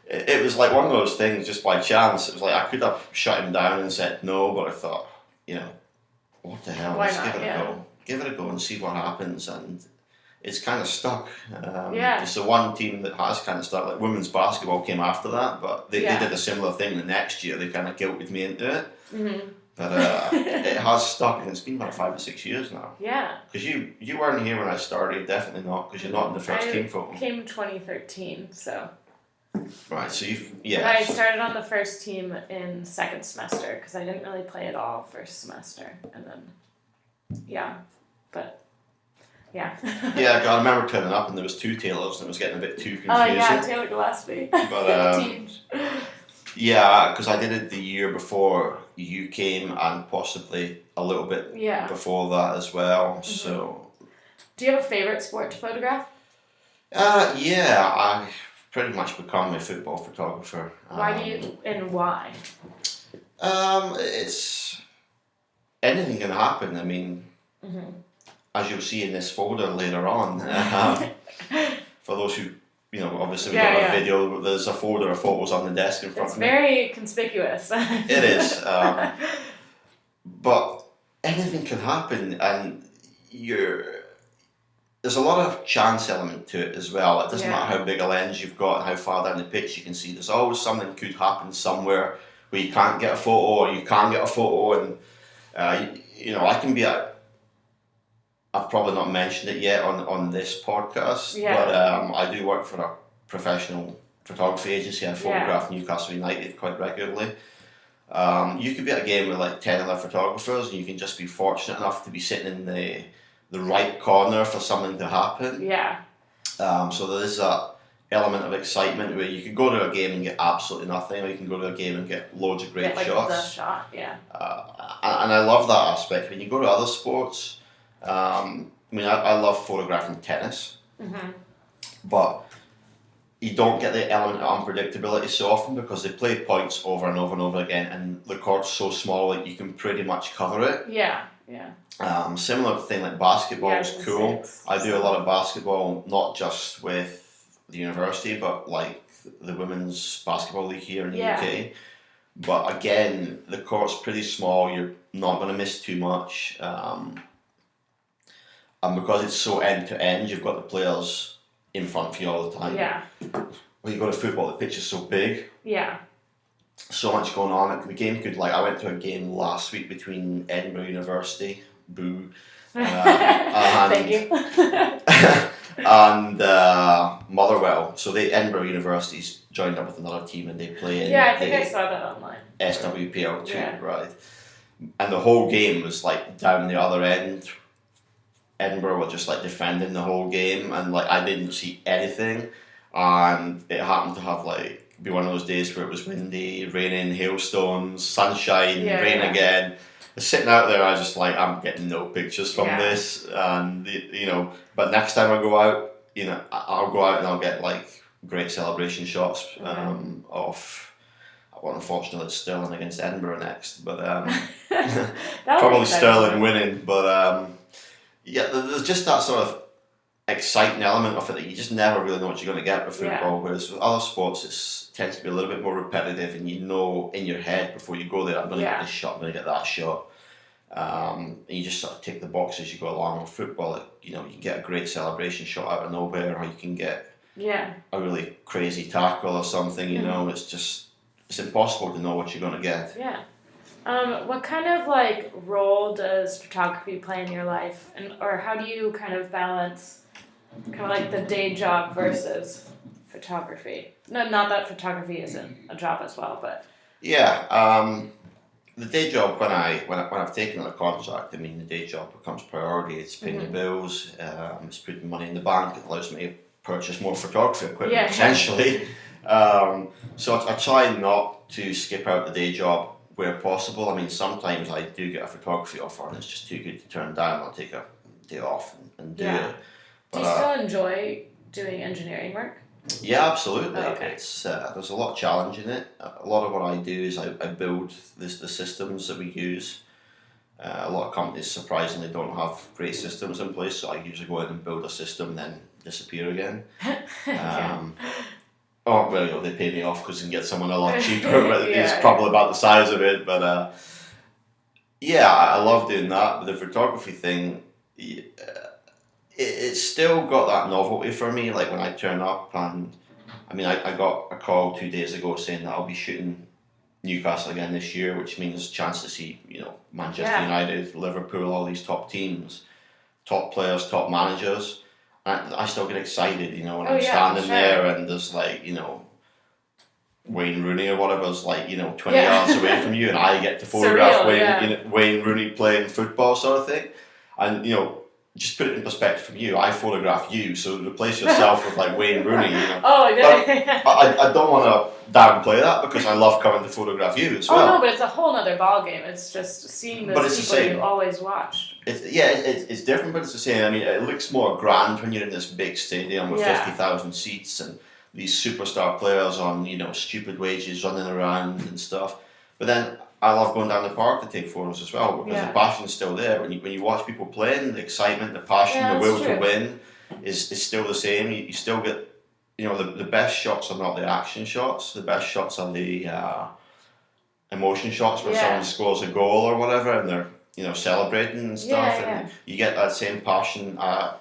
It was like one of those things just by chance. It was like I could have shut him down and said no, but I thought, what the hell? Let's give it a go. Give it a go and see what happens. And it's kind of stuck. It's the one team that has kind of stuck. Like women's basketball came after that, but they did a similar thing the next year. They kind of guilted me into it. Mm-hmm. But it has stuck, and it's been about 5 or 6 years now. Yeah. Because you weren't here when I started, definitely not, because you're not in the first team photo. I came in 2013, so. Right, so But I started on the first team in second semester, because I didn't really play at all first semester, and then, yeah. Yeah, I remember turning up and there was 2 Taylors and it was getting a bit too confusing. Oh yeah, Taylor Gillespie. But yeah, because I did it the year before you came and possibly a little bit before that as well. Mm-hmm. So. Do you have a favorite sport to photograph? Yeah, I pretty much become a football photographer. Why do you and why? It's anything can happen. I mean. Mm-hmm. As you'll see in this folder later on, for those who, obviously we've got a video, there's a folder of photos on the desk in front of me. It's very conspicuous. It is. But anything can happen, and there's a lot of chance element to it as well. It doesn't matter how big a lens you've got and how far down the pitch you can see. There's always something could happen somewhere where you can't get a photo or you can get a photo, and I can be at. I've probably not mentioned it yet on this podcast, but I do work for a professional photography agency. I photograph Newcastle United quite regularly. You could be at a game with like 10 other photographers, and you can just be fortunate enough to be sitting in the right corner for something to happen. Yeah. So there is that element of excitement where you can go to a game and get absolutely nothing, or you can go to a game and get loads of great shots. The shot, yeah. And I love that aspect. When you go to other sports, I love photographing tennis, but you don't get the element of unpredictability so often because they play points over and over and over again, and the court's so small that you can pretty much cover it. Yeah. Similar thing like basketball is cool. I do a lot of basketball, not just with the university, but like the women's basketball league here in the UK. But again, the court's pretty small. You're not going to miss too much. And because it's so end to end, you've got the players in front of you all the time. Yeah. When you go to football, the pitch is so big. Yeah. So much going on. The game could, I went to a game last week between Edinburgh University, boo, Thank you. and Motherwell. So Edinburgh University's joined up with another team and they play in I think I saw that online. SWPL2, right? And the whole game was down the other end. Edinburgh were just defending the whole game, and I didn't see anything, and it happened to have be one of those days where it was windy, raining, hailstones, sunshine, rain again. Sitting out there, I was just I'm getting no pictures from this, and but next time I go out, I'll go out and I'll get great celebration shots of. Well, unfortunately, it's Stirling against Edinburgh next, but probably Stirling winning, but. Yeah, there's just that sort of exciting element of it that you just never really know what you're going to get with football, whereas with other sports it tends to be a little bit more repetitive, and you know in your head before you go there, I'm going to get this shot, I'm going to get that shot. And you just sort of tick the boxes as you go along. With football, you can get a great celebration shot out of nowhere, or you can get a really crazy tackle or something, it's impossible to know what you're going to get. Yeah. What kind of role does photography play in your life, or how do you kind of balance kind of the day job versus photography? No, not that photography isn't a job as well, but the day job when I've taken on a contract, the day job becomes priority. It's paying the bills, it's putting money in the bank. It allows me to purchase more photography equipment essentially. So I try not to skip out the day job where possible. Sometimes I do get a photography offer and it's just too good to turn down. I'll take a day off and do it. But, do you still enjoy doing engineering work? Yeah, absolutely. Okay. It's there's a lot of challenge in it. A lot of what I do is I build the systems that we use. A lot of companies surprisingly don't have great systems in place, so I usually go out and build a system, then disappear again. Oh, well, they pay me off because you can get someone a lot cheaper, but it's probably about the size of it. But I love doing that. But the photography thing, it's still got that novelty for me. When I turn up, and I got a call 2 days ago saying that I'll be shooting Newcastle again this year, which means a chance to see, Manchester United, Liverpool, all these top teams, top players, top managers. And I still get excited, when I'm standing there and there's Wayne Rooney or whatever's 20 yards away from you, and I get to photograph Wayne Rooney playing football, sort of thing. And just put it in perspective from you. I photograph you, so replace yourself with Wayne Rooney. Oh, yeah. I don't want to downplay that because I love coming to photograph you as well. Oh no, but it's a whole other ballgame. It's just seeing those people you always watched. It's different, but it's the same. I mean, it looks more grand when you're in this big stadium with 50,000 seats and these superstar players on stupid wages running around and stuff. But then I love going down the park to take photos as well because the passion's still there. When you watch people playing, the excitement, the passion, the will to win is still the same. You still get, the best shots are not the action shots. The best shots are the emotion shots where someone scores a goal or whatever and they're celebrating and stuff. And you get that same passion at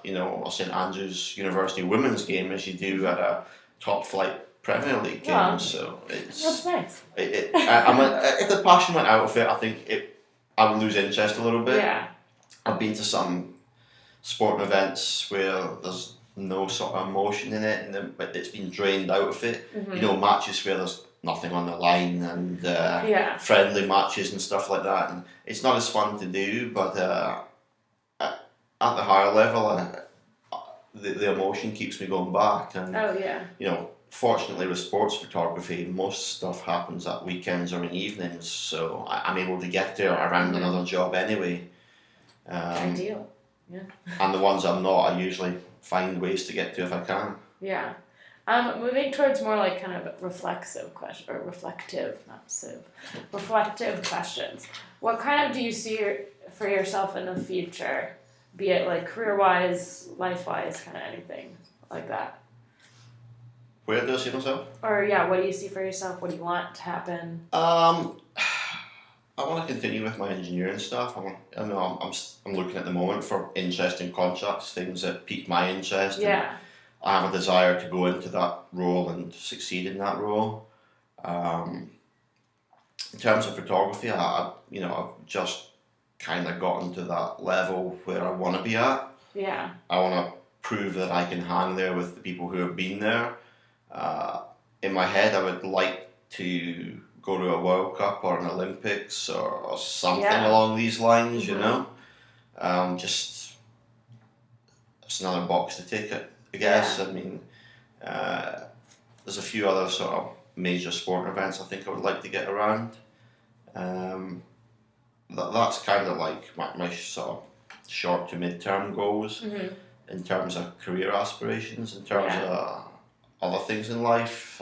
St Andrews University women's game as you do at a top flight Premier League games, so that's nice. If the passion went out of it, I think I would lose interest a little bit. Yeah. I've been to some sporting events where there's no sort of emotion in it, and it's been drained out of it. Mm-hmm. Matches where there's nothing on the line and friendly matches and stuff like that, and it's not as fun to do. But at the higher level, the emotion keeps me going back, and fortunately with sports photography, most stuff happens at weekends or in evenings, so I'm able to get there around another job anyway. Ideal. Yeah. And the ones I'm not, I usually find ways to get to if I can. Yeah. Moving towards more kind of reflective questions. What kind of do you see for yourself in the future? Be it career-wise, life-wise, kind of anything like that. Where do I see myself? Or what do you see for yourself? What do you want to happen? I want to continue with my engineering stuff. I'm looking at the moment for interesting contracts, things that pique my interest. Yeah. I have a desire to go into that role and succeed in that role. In terms of photography, I've just kind of gotten to that level where I want to be at. Yeah. I want to prove that I can hang there with the people who have been there. In my head, I would like to go to a World Cup or an Olympics or something along these lines, just it's another box to tick it, I guess. I mean, there's a few other sort of major sport events I think I would like to get around. That's kind of my sort of short to mid-term goals in terms of career aspirations, in terms of other things in life.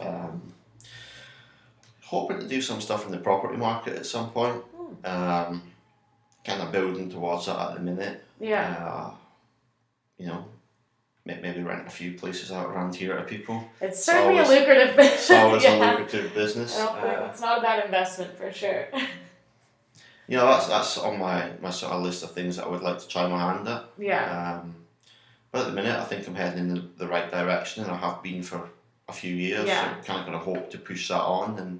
Hoping to do some stuff in the property market at some point. Kind of building towards that at the minute. Yeah. Maybe rent a few places out around here to people. It's certainly a lucrative business. It's always a lucrative business. I don't think it's not a bad investment for sure. That's on my sort of list of things that I would like to try my hand at. Yeah. But at the minute, I think I'm heading in the right direction, and I have been for a few years. Yeah. So I'm kind of going to hope to push that on. And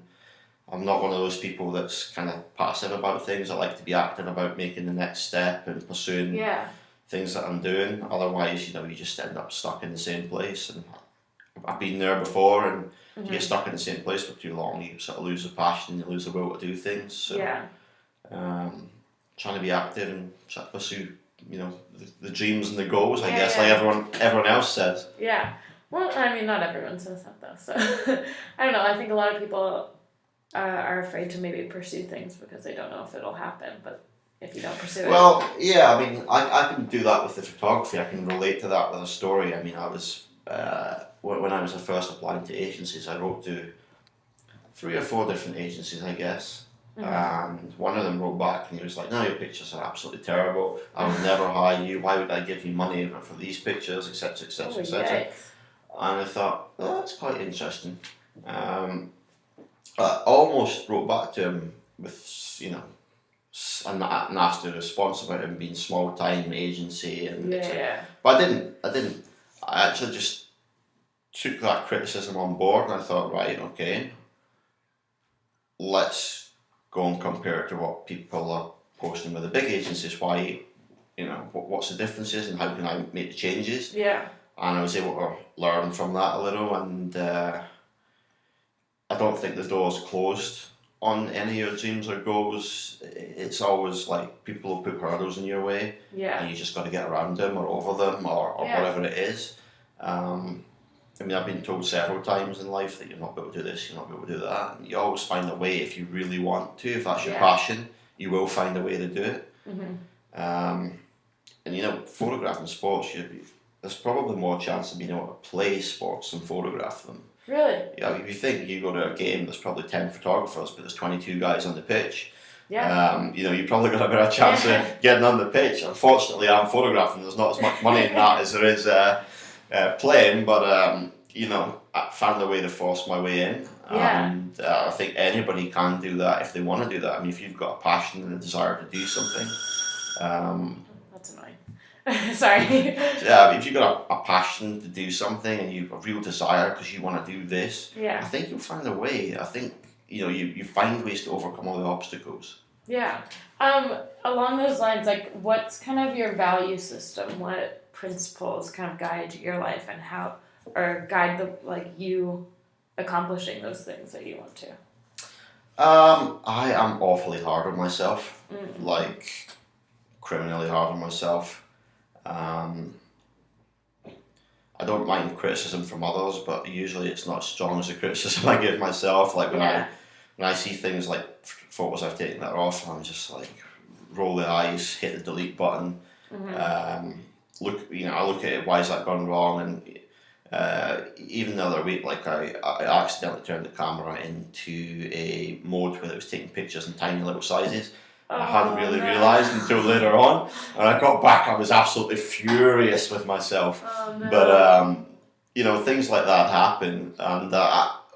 I'm not one of those people that's kind of passive about things. I like to be active about making the next step and pursuing things that I'm doing. Otherwise, you just end up stuck in the same place. And I've been there before, and you get stuck in the same place for too long, you sort of lose the passion, you lose the will to do things. So, trying to be active and try to pursue, the dreams and the goals, I guess, like everyone else says. Yeah. Well, I mean, not everyone says that though. So I don't know. I think a lot of people are afraid to maybe pursue things because they don't know if it'll happen. But if you don't pursue it. Well, yeah. I mean, I can do that with the photography. I can relate to that with a story. I mean, I was when I was first applying to agencies, I wrote to 3 or 4 different agencies, I guess. And one of them wrote back and he was like, "No, your pictures are absolutely terrible. I would never hire you. Why would I give you money for these pictures, etc., etc., etc." And I thought, oh, that's quite interesting. I almost wrote back to him with, a nasty response about him being small-time agency, and but I didn't. I actually just took that criticism on board, and I thought, right, okay, let's go and compare it to what people are posting with the big agencies. Why, what's the differences and how can I make the changes? Yeah. And I was able to learn from that a little, and I don't think the door's closed on any of your dreams or goals. It's always like people will put hurdles in your way, and you just got to get around them or over them or whatever it is. I mean, I've been told several times in life that you're not able to do this, you're not able to do that. And you always find a way if you really want to. If that's your passion, you will find a way to do it. And photographing sports, there's probably more chance of being able to play sports than photograph them. Really? Yeah, if you think you go to a game, there's probably 10 photographers, but there's 22 guys on the pitch. Yeah. You probably got a better chance of getting on the pitch. Unfortunately, I'm photographing. There's not as much money in that as there is playing, but I found a way to force my way in. And I think anybody can do that if they want to do that. I mean, if you've got a passion and a desire to do something. That's annoying. Sorry. If you've got a passion to do something and you've a real desire because you want to do this, I think you'll find a way. I think you find ways to overcome all the obstacles. Yeah. Along those lines, like, what's kind of your value system? What principles kind of guide your life and how, or guide you accomplishing those things that you want to? I am awfully hard on myself, like criminally hard on myself. I don't mind criticism from others, but usually it's not as strong as the criticism I give myself. Like when I see things like photos I've taken that are off, I'm just like roll the eyes, hit the delete button. I look at it. Why has that gone wrong? And even the other week, like I accidentally turned the camera into a mode where it was taking pictures in tiny little sizes. I hadn't really realised until later on. And I got back, I was absolutely furious with myself. Oh, no. But, things like that happen. And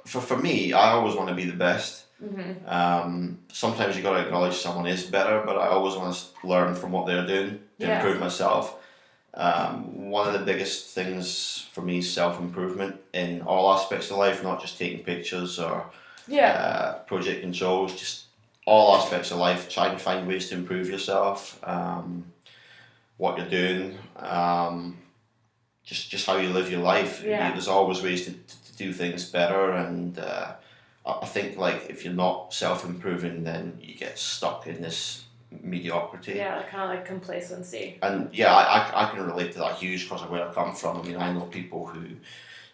for me, I always want to be the best. Sometimes you got to acknowledge someone is better, but I always want to learn from what they're doing to improve myself. One of the biggest things for me is self-improvement in all aspects of life, not just taking pictures or project controls, just all aspects of life. Try and find ways to improve yourself, what you're doing, just how you live your life. There's always ways to do things better, and I think like if you're not self-improving, then you get stuck in this mediocrity. Yeah, kind of like complacency. And I can relate to that huge because of where I come from. I mean, I know people who,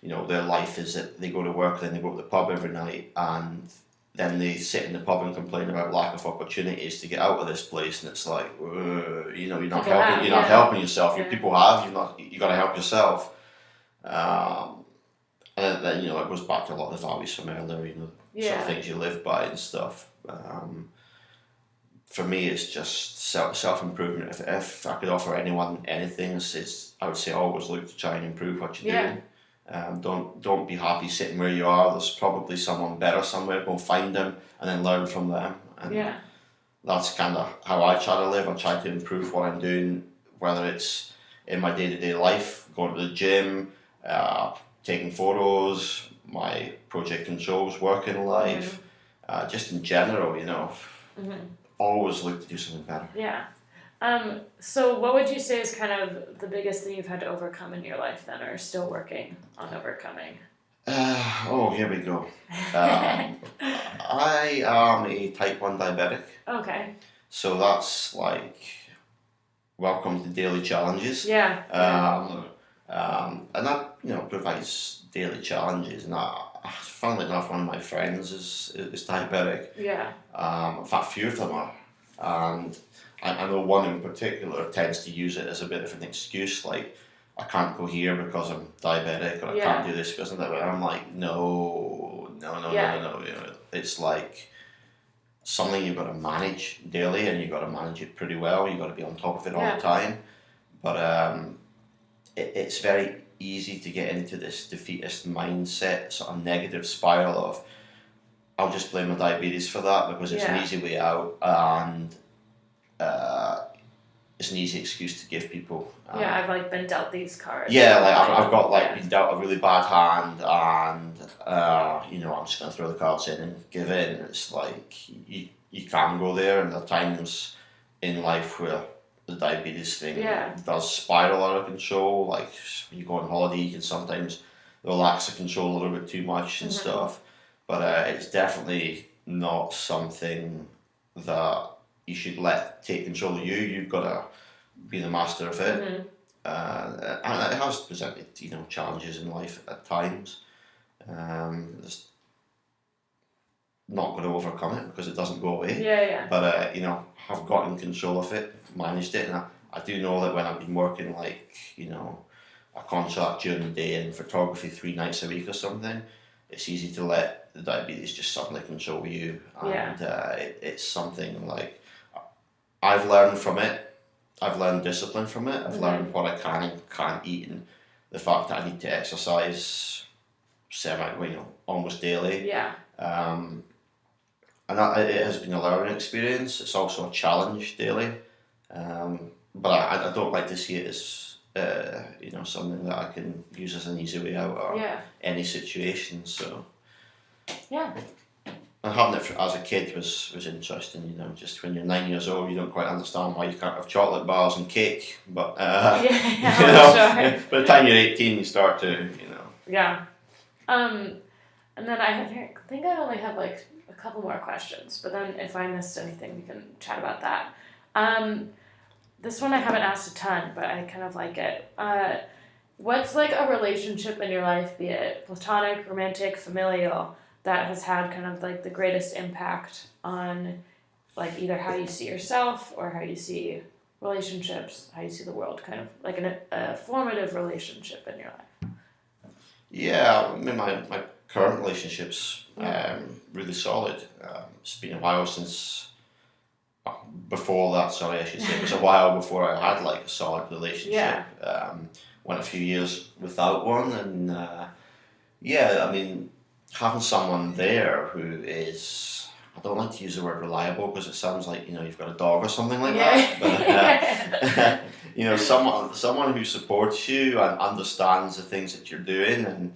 their life is that they go to work, then they go to the pub every night, and then they sit in the pub and complain about lack of opportunities to get out of this place, and it's like, you're not helping yourself. Yeah. People have you got to help yourself. And then it goes back to a lot of the values from earlier, sort of things you live by and stuff. For me, it's just self improvement. If I could offer anyone anything, I would say always look to try and improve what you're doing. Don't be happy sitting where you are. There's probably someone better somewhere. Go find them and then learn from them. And that's kind of how I try to live. I try to improve what I'm doing, whether it's in my day-to-day life, going to the gym, taking photos, my project controls, work in life, just in general, always look to do something better. Yeah. So what would you say is kind of the biggest thing you've had to overcome in your life then, or still working on overcoming? Here we go. I am a type 1 diabetic. Okay. So that's like, welcome to daily challenges. Yeah. And that, provides daily challenges. And funnily enough, one of my friends is diabetic. Yeah. In fact, a few of them are. And I know one in particular tends to use it as a bit of an excuse, like, I can't go here because I'm diabetic, or I can't do this because I'm diabetic. I'm like, no. It's like something you've got to manage daily, and you've got to manage it pretty well. You've got to be on top of it all the time. But it's very easy to get into this defeatist mindset, sort of negative spiral of, I'll just blame my diabetes for that because it's an easy way out, and it's an easy excuse to give people. Yeah, I've like been dealt these cards. Yeah, like I've got like been dealt a really bad hand, and you know, I'm just gonna throw the cards in and give in. It's like you can go there, and there are times in life where the diabetes thing does spiral out of control. Like when you go on holiday, you can sometimes relax the control a little bit too much and stuff. But it's definitely not something that you should let take control of you. You've got to be the master of it. And it has presented, you know, challenges in life at times. It's not going to overcome it because it doesn't go away. But you know, I've gotten control of it, managed it, and I do know that when I've been working like, you know, a contract during the day and photography 3 nights a week or something, it's easy to let the diabetes just suddenly control you. And it's something like I've learned from it. I've learned discipline from it. I've learned what I can and can't eat, and the fact that I need to exercise almost daily. And it has been a learning experience. It's also a challenge daily. But I don't like to see it as you know, something that I can use as an easy way out or any situation. So and having it as a kid was interesting. You know, just when you're 9 years old, you don't quite understand why you can't have chocolate bars and cake. But you know, by the time you're 18, you start to, you know. And then I think I only have like a couple more questions, but then if I missed anything, we can chat about that. This one I haven't asked a ton, but I kind of like it. What's like a relationship in your life, be it platonic, romantic, familial, that has had kind of like the greatest impact on like either how you see yourself or how you see relationships, how you see the world, kind of like a formative relationship in your life? Yeah, I mean, my current relationship's really solid. It's been a while since, before that, sorry, I should say, it was a while before I had like a solid relationship. Went a few years without one, and I mean, having someone there who is, I don't like to use the word reliable because it sounds like, you know, you've got a dog or something like that. But you know, someone who supports you and understands the things that you're doing, and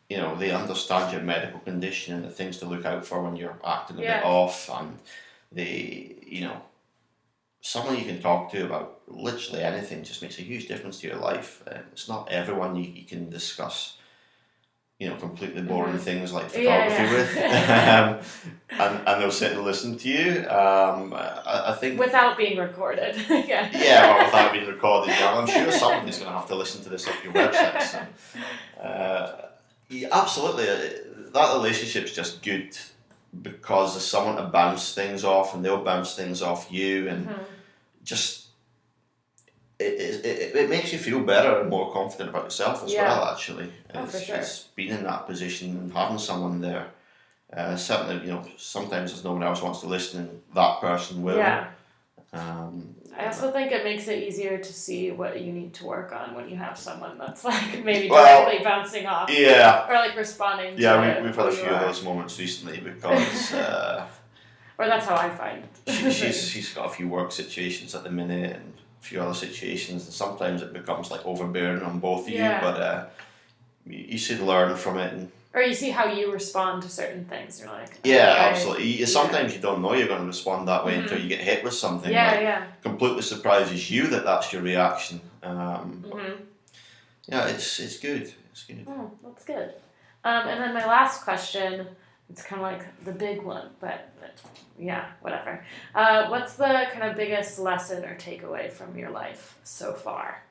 you know, they understand your medical condition and the things to look out for when you're acting a bit off, and they, you know, someone you can talk to about literally anything just makes a huge difference to your life. It's not everyone you can discuss, you know, completely boring things like photography with, and they'll sit and listen to you. I think without being recorded. Well, without being recorded. Yeah, I'm sure somebody's going to have to listen to this off your website. So, absolutely, that relationship's just good because there's someone to bounce things off, and they'll bounce things off you, and just. It makes you feel better and more confident about yourself as well, actually. For sure. It's being in that position and having someone there. Certainly, you know, sometimes there's no one else wants to listen, and that person will. I also think it makes it easier to see what you need to work on when you have someone that's like maybe directly bouncing off. Or like responding to it. We've had a few of those moments recently because... or that's how I find. She's got a few work situations at the minute, and a few other situations, and sometimes it becomes like overbearing on both of you, but you should learn from it. Or you see how you respond to certain things. You're like, absolutely. Sometimes you don't know you're going to respond that way until you get hit with something. Completely surprises you that that's your reaction. It's good. It's good. Oh, that's good. And then my last question, it's kind of like the big one, but whatever. What's the kind of biggest lesson or takeaway from your life so far?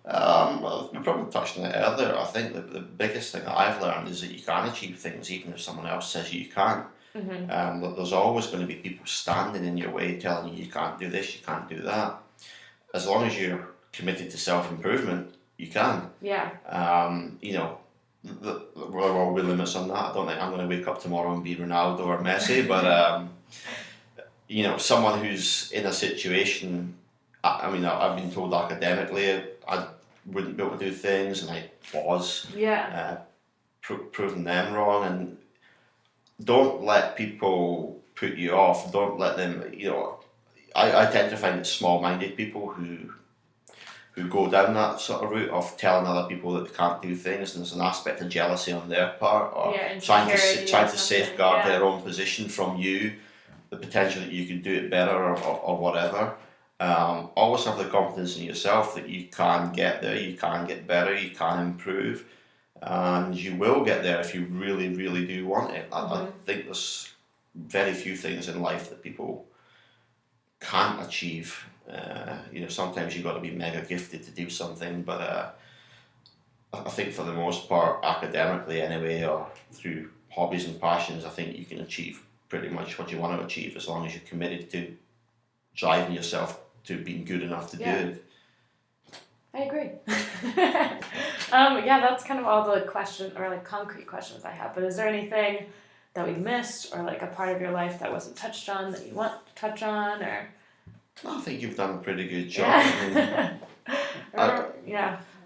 Well, we probably touched on it earlier. I think the biggest thing that I've learned is that you can achieve things even if someone else says you can't. That there's always going to be people standing in your way telling you can't do this, you can't do that. As long as you're committed to self-improvement, you can. You know, there will be limits on that. I don't think I'm going to wake up tomorrow and be Ronaldo or Messi, but you know, someone who's in a situation, I mean, I've been told academically I wouldn't be able to do things, and I was proving them wrong. And don't let people put you off. Don't let them, you know, I tend to find it's small-minded people who go down that sort of route of telling other people that they can't do things, and there's an aspect of jealousy on their part, or trying to safeguard their own position from you, the potential that you could do it better or whatever. Always have the confidence in yourself that you can get there, you can get better, you can improve, and you will get there if you really, really do want it. I think there's very few things in life that people can't achieve. Sometimes you've got to be mega gifted to do something, but I think for the most part, academically anyway, or through hobbies and passions, I think you can achieve pretty much what you want to achieve as long as you're committed to driving yourself to being good enough to do it. I agree. That's kind of all the concrete questions I have, but is there anything that we missed, or like a part of your life that wasn't touched on that you want to touch on, or? I think you've done a pretty good job.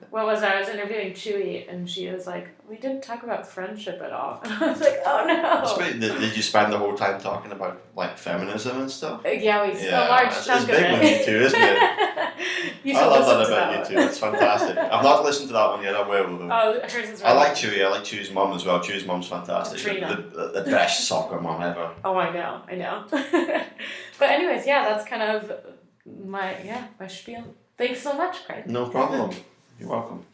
What was I was interviewing Chewy, and she was like, we didn't talk about friendship at all. And I was like, oh no. Did you spend the whole time talking about like feminism and stuff? A large chunk of it. It's big with you too, isn't it? I love that about you too. It's fantastic. I've not listened to that one yet. I will though. Oh, hers is I like Chewy. I like Chewy's mum as well. Chewy's mum's fantastic. The best soccer mum ever. Oh, I know. But anyways, that's kind of my spiel. Thanks so much, Craig. No problem. You're welcome.